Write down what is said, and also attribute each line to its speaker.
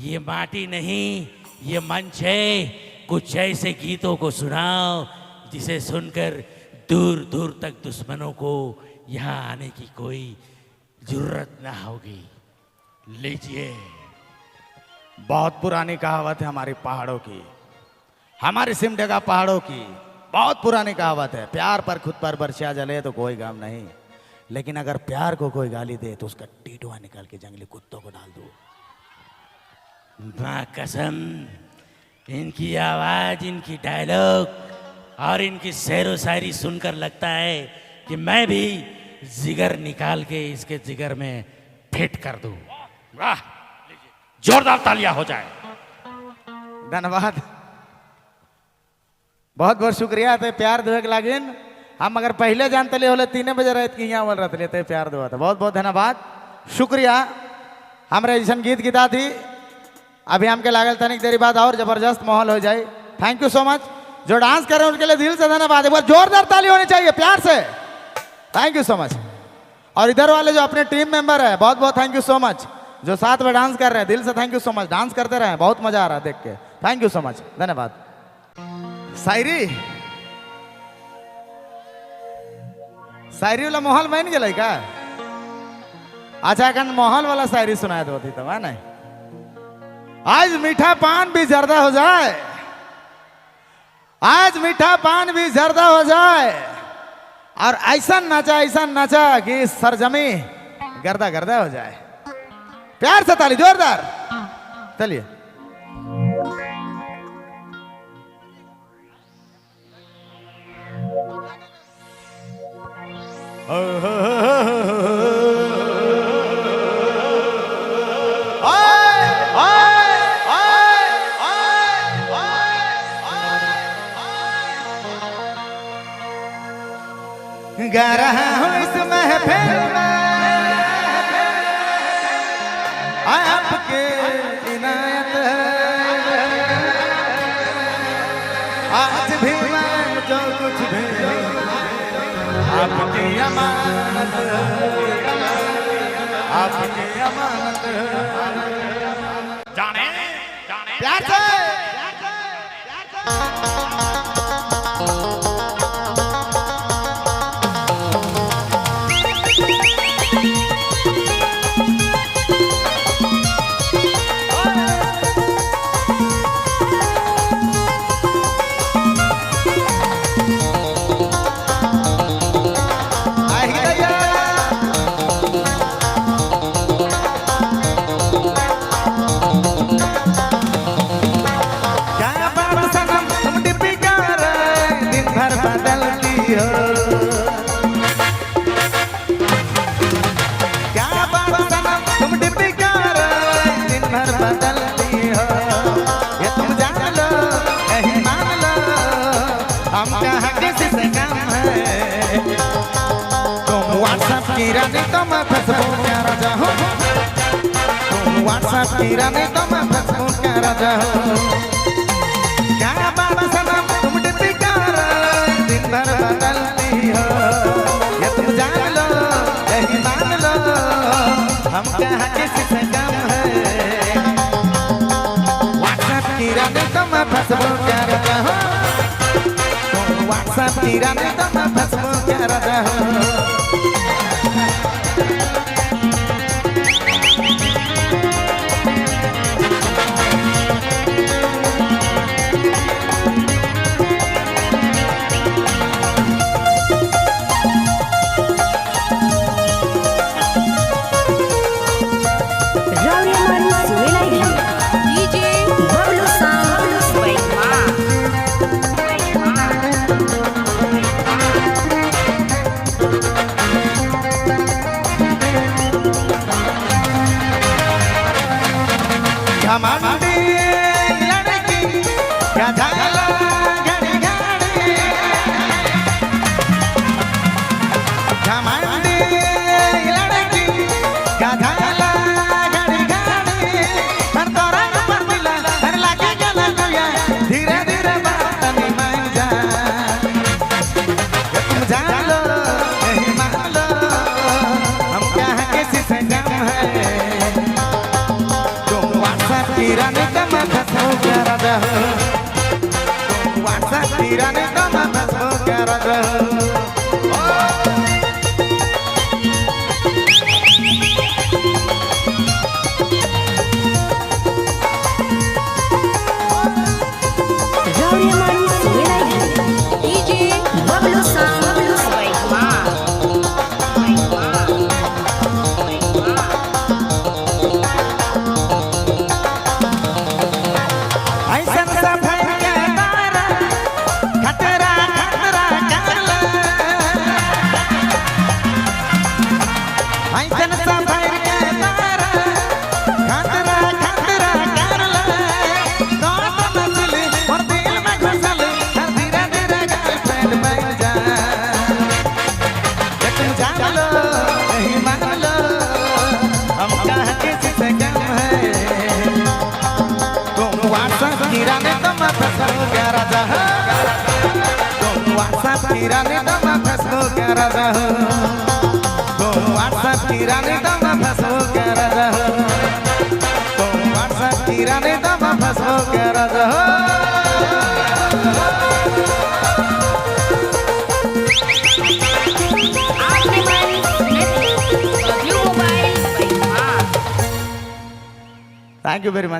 Speaker 1: ये माटी नहीं, ये मंच है। कुछ ऐसे गीतों को सुनाओ जिसे सुनकर दूर दूर तक दुश्मनों को यहाँ आने की कोई जरूरत ना होगी। लीजिए।
Speaker 2: बहुत पुरानी कहावत है हमारी पहाड़ों की, हमारे सिमडेगा पहाड़ों की बहुत पुरानी कहावत है। प्यार पर खुद पर बरसिया जले तो कोई गम नहीं, लेकिन अगर प्यार को कोई गाली दे तो उसका टीटुआ निकाल के जंगली कुत्तों को डाल दो।
Speaker 1: माँ कसम, इनकी आवाज, इनकी डायलॉग और इनकी शेरो शायरी सुनकर लगता है कि मैं भी जिगर निकाल के इसके जिगर में फिट कर दूं। वाह, जोरदार तालियां हो जाए।
Speaker 2: धन्यवाद, बहुत बहुत शुक्रिया थे प्यार देवे के लागिन। हम अगर पहले जानते ले होले 3 बजे रात की यहाँ बोल रहे थे प्यार देवा था। बहुत बहुत धन्यवाद, शुक्रिया। हमारे ऐसा गीत गीता थी अभी हमके लागल तनिक देरी बाद और जबरदस्त माहौल हो जाए। Thank you so much. जो डांस कर रहे हैं उनके लिए दिल से धन्यवाद। एक बार जोरदार ताली होनी चाहिए प्यार से। Thank you so much. और इधर वाले जो अपने टीम मेंबर है, बहुत बहुत थैंक यू सो मच। जो साथ में डांस कर रहे हैं, दिल से thank you so much. Dance करते रहे, बहुत मजा आ रहा है देख के। थैंक यू सो मच, धन्यवाद। शायरी शायरी वाला माहौल बन गया का? अच्छा, अखन माहौल वाला शायरी सुनाए दो थी तो है ना। आज मीठा पान भी जर्दा हो जाए, आज मीठा पान भी जर्दा हो जाए, और ऐसा नाचा कि सरजमी गर्दा गर्दा हो जाए। प्यार से ताली जोरदार। चलिए। गा रहा हूँ इस महफिल में आपके इनायत है। आज भी मैं जो कुछ भी आपकी अमानत है, आपकी अमानत है।
Speaker 1: जाने
Speaker 2: प्यार से रानी तो मैं फेसबुक का राजा हूँ, तुम व्हाट्सएप की रानी तो मैं फेसबुक का राजा हूँ। क्या बाबा सनम तुम डिप्टी कर दिन भर बदलती हो, ये तुम जान लो यही मान लो, हम कहाँ किसी से कम है। व्हाट्सएप की रानी तो मैं फेसबुक का राजा हूँ, तुम व्हाट्सएप की रानी तो मैं फेसबुक का राजा हूँ। किराने दम फसो क्या राजा तुम व्हाट्सएप किराने दम फसो क्या राजा किराने दम फसो क्या राजा तुम व्हाट्सएप किराने दम फसो क्या राजा तुम व्हाट्सएप किराने दम फसो क्या राजा तुम व्हाट्सएप किराने दम फसो क्या राजा थैंक यू वेरी मच।